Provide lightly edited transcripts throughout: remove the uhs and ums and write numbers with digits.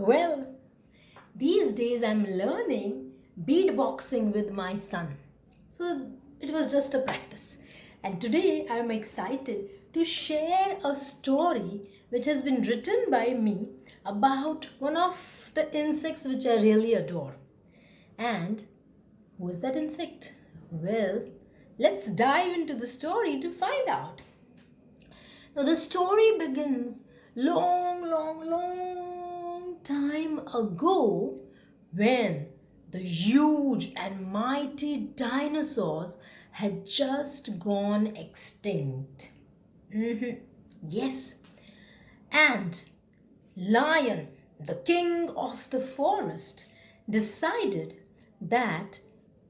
Well, these days I'm learning beatboxing with my son. So it was just a practice. And today I'm excited to share a story which has been written by me about one of the insects which I really adore. And who is that insect? Well, let's dive into the story to find out. Now, the story begins long time ago when the huge and mighty dinosaurs had just gone extinct. Yes, and Lion, the king of the forest, decided that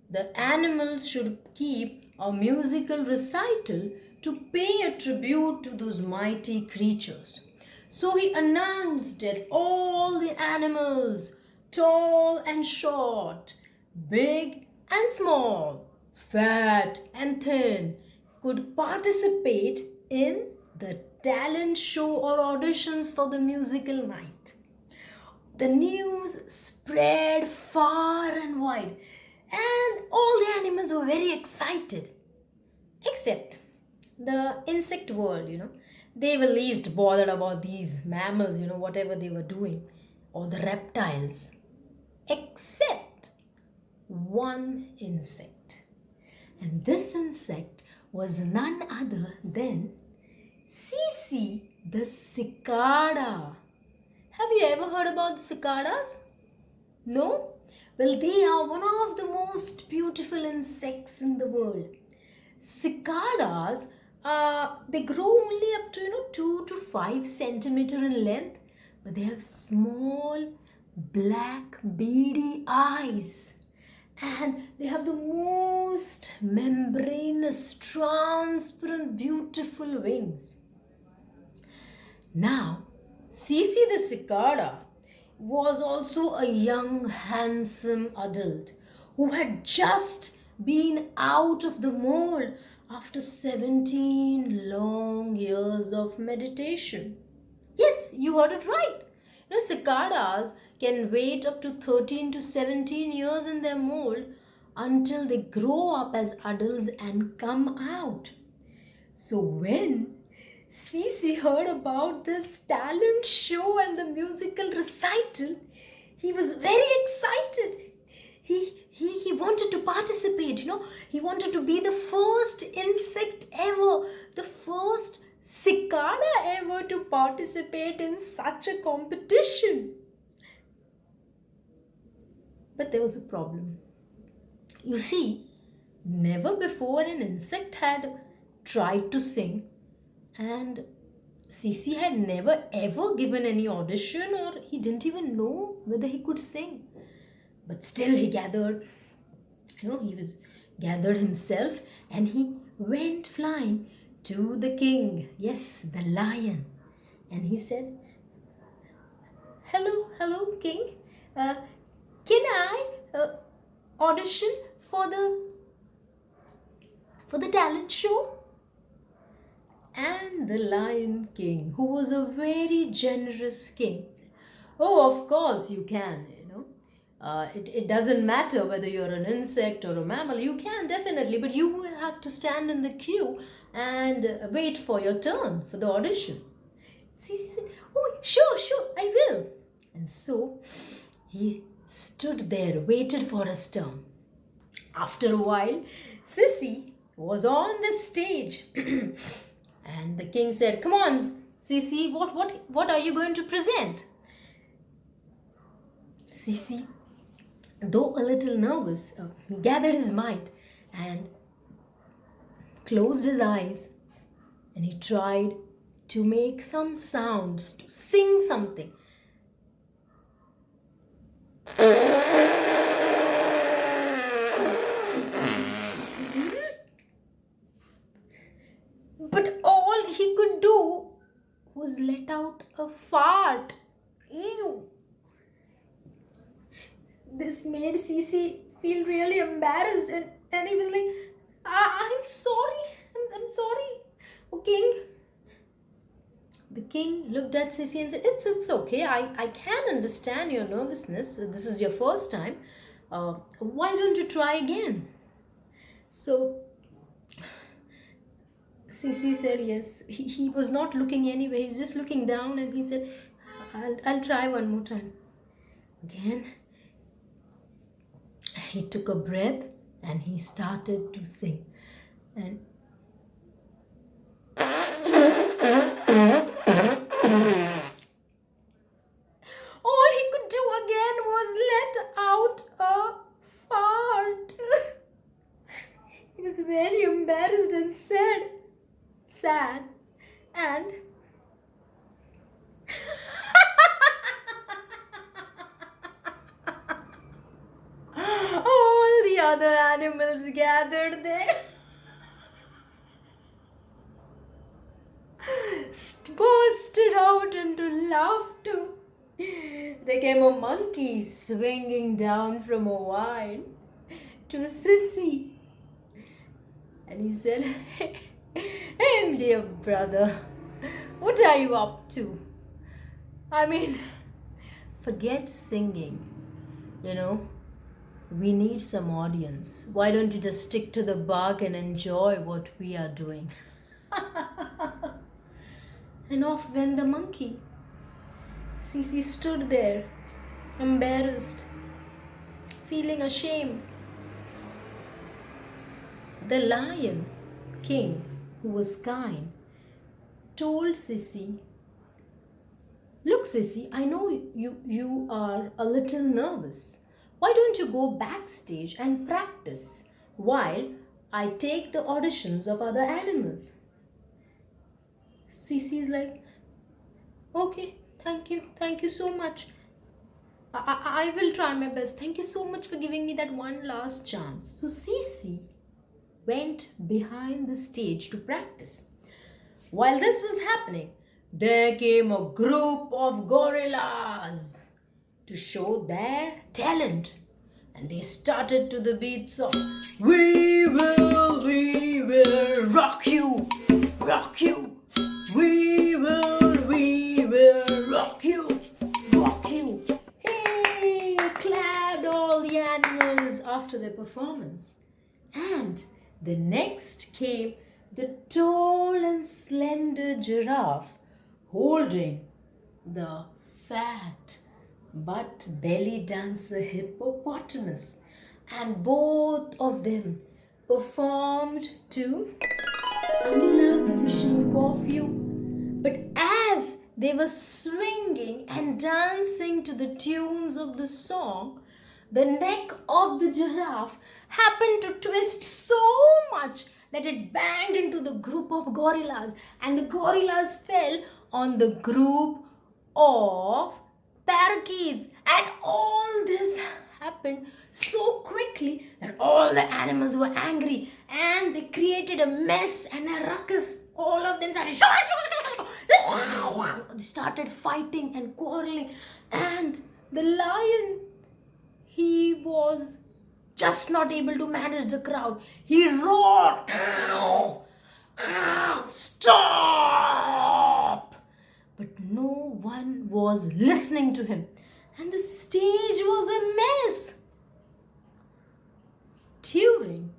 the animals should keep a musical recital to pay a tribute to those mighty creatures. So he announced that all the animals, tall and short, big and small, fat and thin, could participate in the talent show or auditions for the musical night. The news spread far and wide, and all the animals were very excited, except the insect world. They were least bothered about these mammals, whatever they were doing, or the reptiles, except one insect. And this insect was none other than Cici the cicada. Have you ever heard about the cicadas? No? Well, they are one of the most beautiful insects in the world. Cicadas, they grow only up to 2 to 5 centimeter in length, but they have small black beady eyes, and they have the most membranous, transparent, beautiful wings. Now, Cici the cicada was also a young, handsome adult who had just been out of the mold after 17 long years of meditation. Yes, you heard it right. Cicadas can wait up to 13 to 17 years in their mold until they grow up as adults and come out. So when Cici heard about this talent show and the musical recital, he was very excited. He wanted to participate. He wanted to be the first insect ever, the first cicada ever to participate in such a competition. But there was a problem. You see, never before an insect had tried to sing, and Cici had never ever given any audition, or he didn't even know whether he could sing. But still he gathered himself, and he went flying to the king, yes, the lion. And he said, hello, king. Uh, can I audition for the talent show? And the Lion King, who was a very generous king, said, oh, of course you can. It doesn't matter whether you're an insect or a mammal. You can definitely, but you will have to stand in the queue and wait for your turn for the audition. Cici said, oh, sure, I will. And so he stood there, waited for his turn. After a while, Cici was on the stage. And the king said, come on, Cici, what are you going to present? Cici, though a little nervous, gathered his might and closed his eyes, and he tried to make some sounds, to sing something. But all he could do was let out a fart. Ew. This made Cici feel really embarrassed, and he was like, I'm sorry. I'm sorry, oh king. The king looked at Sissy and said, it's okay. I can understand your nervousness. This is your first time. Why don't you try again? So Sissy said yes. He was not looking anywhere. He's just looking down and he said, I'll try one more time. Again, he took a breath and he started to sing. And all he could do again was let out a fart. He was very embarrassed and sad, and all the other animals gathered there, bursted out into laughter. There came a monkey swinging down from a vine to Sissy, and he said, "Hey, dear brother, what are you up to? I mean, forget singing. You know, we need some audience. Why don't you just stick to the bark and enjoy what we are doing?" And off went the monkey. Sissy stood there, embarrassed, feeling ashamed. The lion king, who was kind, told Sissy, "Look, Sissy, I know you are a little nervous. Why don't you go backstage and practice while I take the auditions of other animals?" Sissy is like, "Okay, thank you so much. I will try my best. Thank you so much for giving me that one last chance." So Sissy went behind the stage to practice. While this was happening, there came a group of gorillas to show their talent. And they started to the beat song. We will rock you, rock you. We will rock you, rock you. Hey, clapped all the animals after their performance. And the next came the tall and slender giraffe holding the fat but belly dancer hippopotamus, and both of them performed to "I'm in love with the shape of you." But as they were swinging and dancing to the tunes of the song, the neck of the giraffe happened to twist so much that it banged into the group of gorillas, and the gorillas fell on the group of parakeets. And all this happened so quickly that all the animals were angry and they created a mess and a ruckus. All of them started fighting and quarreling, and the lion, he was just not able to manage the crowd. He roared, "Stop!" But no one was listening to him, and the stage was a mess. During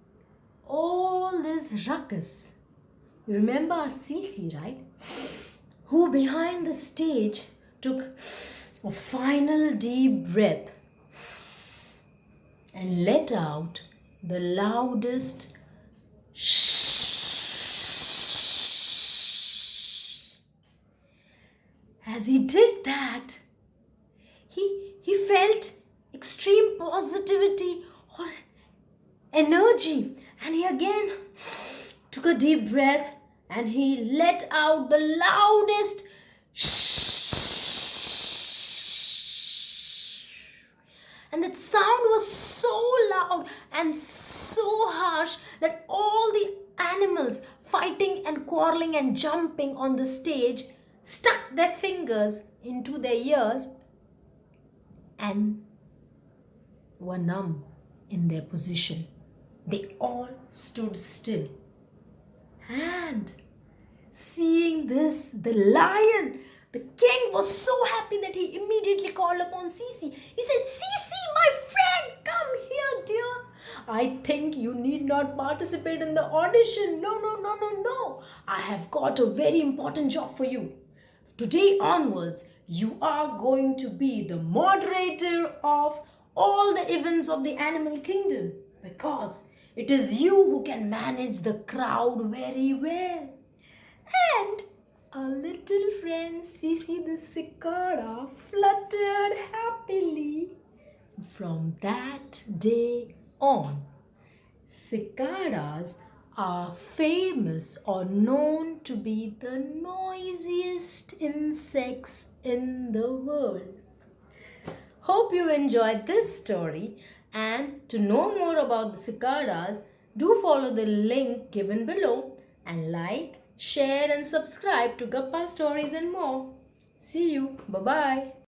all this ruckus, you remember Sissy, right? Who behind the stage took a final deep breath and let out the loudest shh. As he did that, he felt extreme positivity or energy, and he again took a deep breath and he let out the loudest shh. And that sound was so loud and so harsh that all the animals fighting and quarreling and jumping on the stage stuck their fingers into their ears and were numb in their position. They all stood still. And Seeing this, the lion, the king was so happy that he immediately called upon Cici. He said, Cici, my friend, come here, dear. I think you need not participate in the audition. No, no, no, no, no. I have got a very important job for you. Today onwards, you are going to be the moderator of all the events of the animal kingdom because it is you who can manage the crowd very well. And our little friend Cici the cicada fluttered happily. From that day on, cicadas are famous or known to be the noisiest insects in the world. Hope you enjoyed this story, and to know more about the cicadas, do follow the link given below and like, share and subscribe to Gappa Stories and more. See you. Bye-bye.